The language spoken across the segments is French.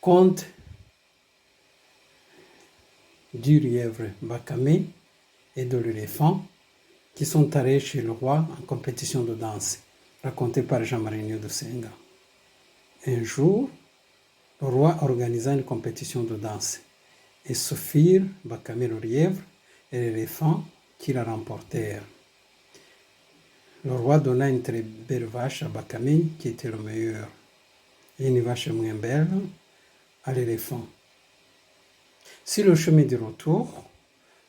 conte du lièvre Bakame et de l'éléphant qui sont allés chez le roi en compétition de danse, raconté par Jean-Marie de Senga. Un jour, le roi organisa une compétition de danse et ce furent Bakame le lièvre et l'éléphant qui la remportèrent. Le roi donna une très belle vache à Bakame qui était le meilleur et une vache moins belle à l'éléphant. Sur le chemin du retour,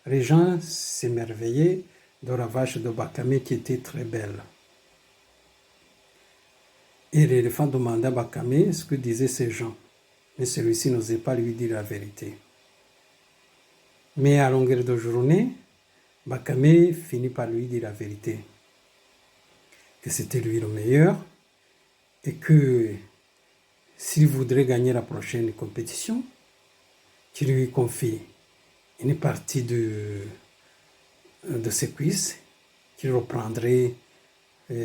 les gens s'émerveillaient de la vache de Bakame qui était très belle. Et l'éléphant demanda à Bakame ce que disaient ces gens, mais celui-ci n'osait pas lui dire la vérité. Mais à longueur de journée, Bakame finit par lui dire la vérité, que c'était lui le meilleur et que s'il voudrait gagner la prochaine compétition, qu'il lui confie une partie de ses cuisses qu'il reprendrait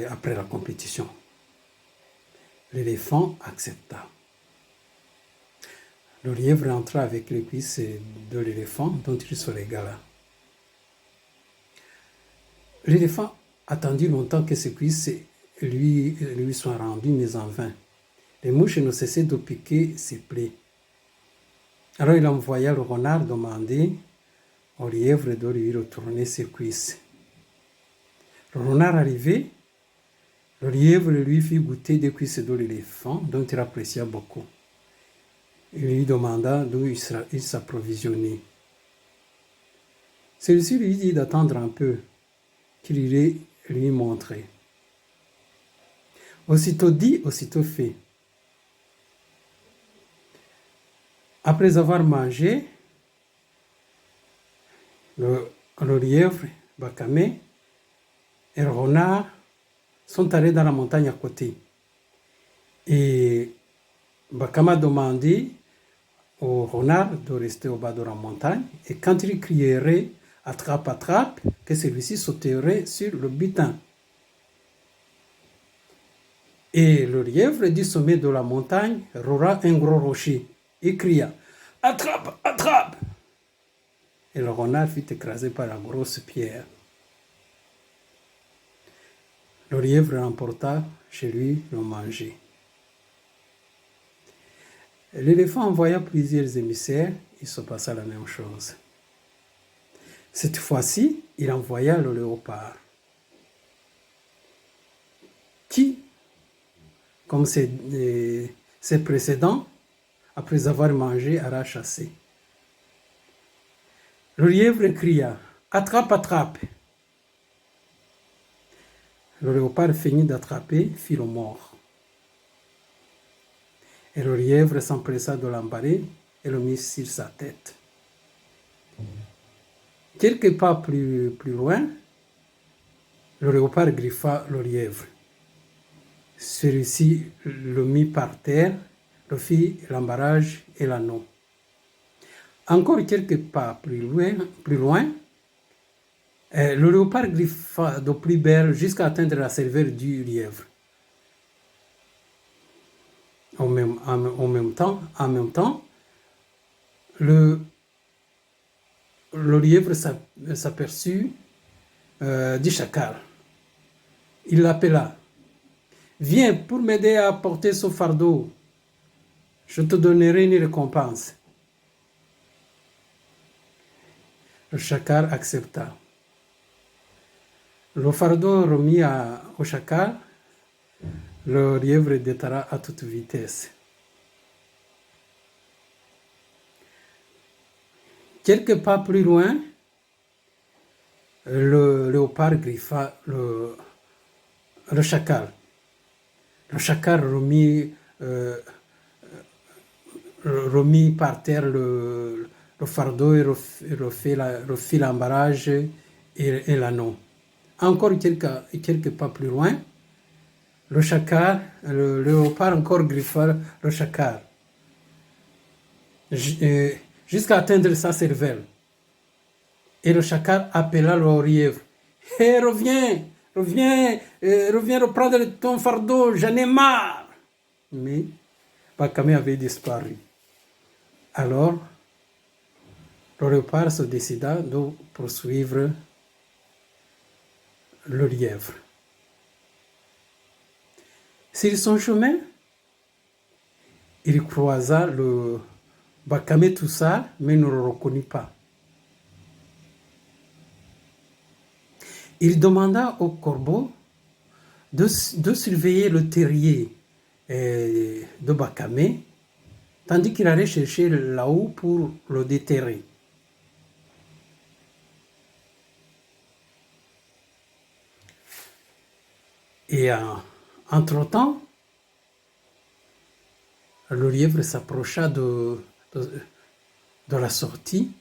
après la compétition. L'éléphant accepta. Le lièvre entra avec les cuisses de l'éléphant dont il se régala. L'éléphant attendit longtemps que ses cuisses lui soient rendues, mais en vain. Les mouches ne cessaient de piquer ses plaies. Alors il envoya le renard demander au lièvre de lui retourner ses cuisses. Le renard arrivé, le lièvre lui fit goûter des cuisses de l'éléphant dont il apprécia beaucoup. Il lui demanda d'où il s'approvisionnait. Celui-ci lui dit d'attendre un peu, qu'il irait lui montrer. Aussitôt dit, aussitôt fait. Après avoir mangé, le lièvre, Bakame et le renard sont allés dans la montagne à côté. Et Bakame a demandé au renard de rester au bas de la montagne. Et quand il crierait « attrape, attrape », que celui-ci sauterait sur le butin. Et le lièvre du sommet de la montagne roula un gros rocher et cria « attrape, attrape ». Et le renard fut écrasé par la grosse pierre. Le lièvre emporta chez lui le manger. L'éléphant envoya plusieurs émissaires, il se passa la même chose. Cette fois-ci, il envoya le léopard, qui, comme ses précédents, après avoir mangé, alla chasser. Le lièvre cria « attrape, attrape ». Le léopard finit d'attraper, fit le mort. Et le lièvre s'empressa de l'emballer et le mit sur sa tête. Quelques pas plus loin, le léopard griffa le lièvre. Celui-ci le mit par terre, le fit l'embarrage et l'anneau. Encore quelques pas plus loin, le léopard griffa de plus belle jusqu'à atteindre la cervelle du lièvre. En même temps, le lièvre s'aperçut du chacal. Il l'appela. « Viens pour m'aider à porter ce fardeau. Je te donnerai une récompense. » Le chacal accepta. Le fardeau remis au chacal, le lièvre détala à toute vitesse. Quelques pas plus loin, le léopard griffa le chacal. Le chacal remit par terre le fardeau et refit l'embarrage et l'anneau. Encore quelques pas plus loin, le léopard encore griffa le chacal jusqu'à atteindre sa cervelle. Et le chacal appela le lièvre. « Hé, reviens reprendre ton fardeau, j'en ai marre !» Mais Bakame avait disparu. Alors, le léopard se décida de poursuivre le lièvre. Sur son chemin, il croisa le Bakame Toussa, mais ne le reconnut pas. Il demanda au corbeau de surveiller le terrier de Bakame, tandis qu'il allait chercher là-haut pour le déterrer. Et entre-temps, le lièvre s'approcha de la sortie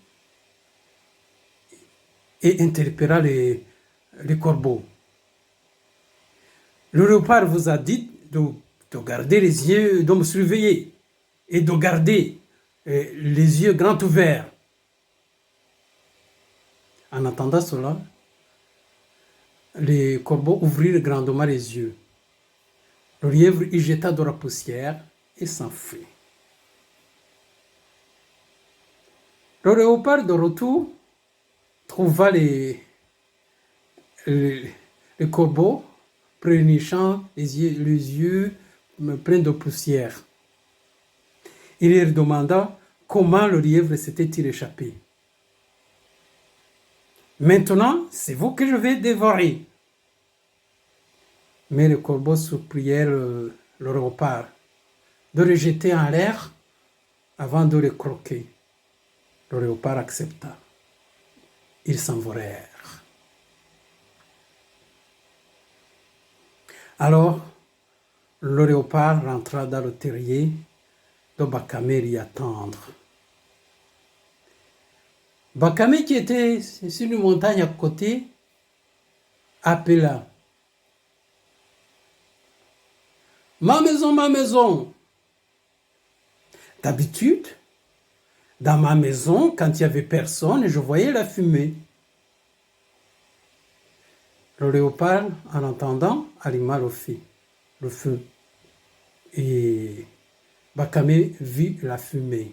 et interpella les corbeaux. Le léopard vous a dit de garder les yeux, de me surveiller et de garder les yeux grands ouverts. En attendant cela, les corbeaux ouvrirent grandement les yeux. Le lièvre y jeta de la poussière et s'enfuit. Le léopard de retour trouva les corbeaux prénichant les yeux pleins de poussière. Il leur demanda comment le lièvre s'était-il échappé. Maintenant, c'est vous que je vais dévorer. Mais les corbeaux supplièrent le léopard de les jeter en l'air avant de les croquer. Le léopard accepta. Ils s'envolèrent. Alors, le léopard rentra dans le terrier de Bakame l'y attendre. Bakame, qui était sur une montagne à côté, appela. Ma maison, ma maison. D'habitude, dans ma maison, quand il n'y avait personne, je voyais la fumée. Le léopard, en entendant, alluma le feu. Et Bakame vit la fumée.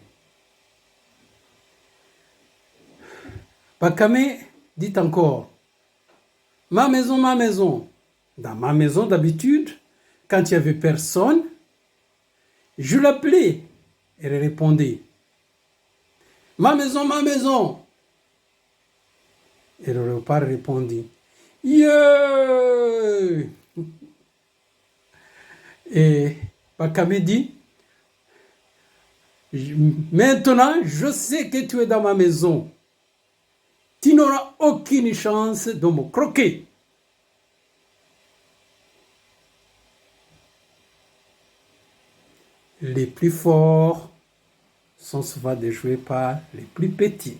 Bakame dit encore, ma maison, ma maison. Dans ma maison, d'habitude, quand il n'y avait personne, je l'appelais. Elle répondait, ma maison, ma maison. Et le léopard répondit, yeah! Et Bakame dit, maintenant, je sais que tu es dans ma maison. Tu n'auras aucune chance de me croquer. Les plus forts sont souvent déjoués par les plus petits.